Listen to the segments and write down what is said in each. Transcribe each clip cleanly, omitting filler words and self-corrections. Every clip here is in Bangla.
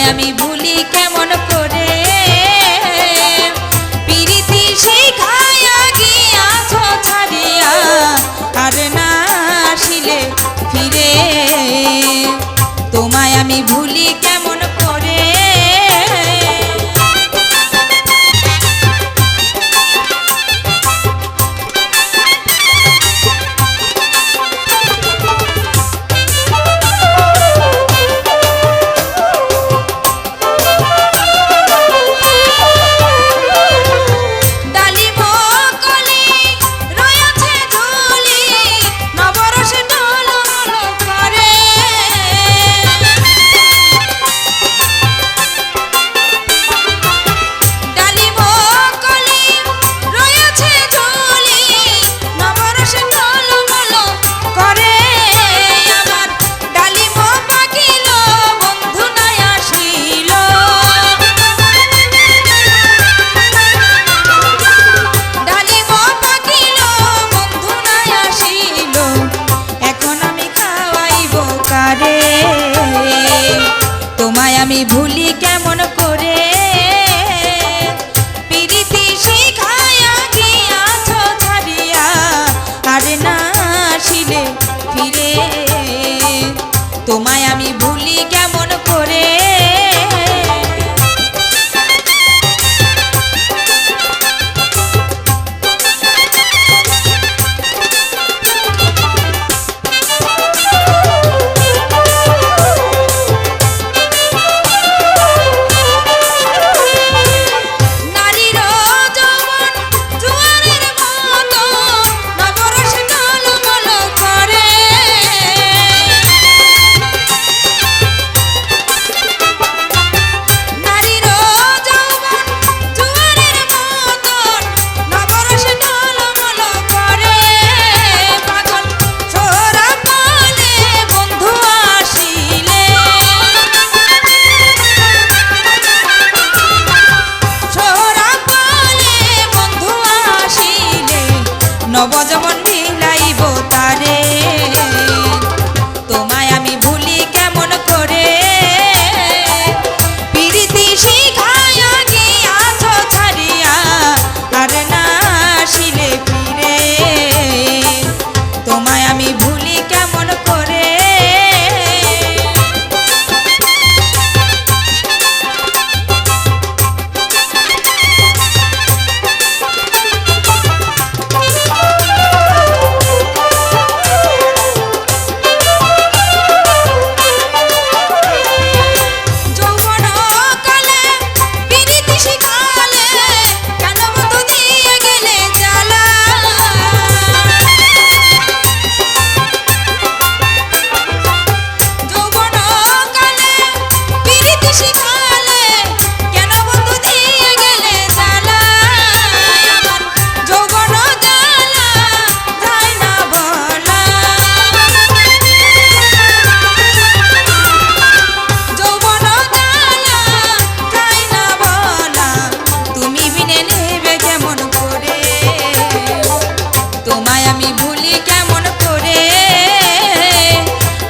তোমায় আমি ভুলি কেমন করে, প্রীতি শিখায়া গিয়াছো ছাড়িয়া, আর না আসিলে ফিরে। তোমায় আমি ভুলি কেমন করে। তোমায় আমি ভুলি কেমন করে, প্রীতি শিখায়া গিয়াছো ছাড়িয়া, আর না আসিলে ফিরে। তোমায় আমি ভুলি কেমন করে। নবজবন বিলাইব তারে, তোমায় আমি ভুলি কেমন করে, প্রীতি শিখায়া গিয়াছো ছাড়িয়া, আর না আসিলে ফিরে। তোমায় আমি ভুলি কেমন করে। তোমায় আমি ভুলি কেমন করে,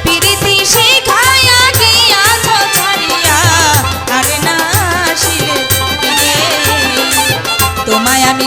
প্রীতি শিখায়া গিয়াছো ছাড়িয়া, আর না আসিলে ফিরে। তোমায় আমি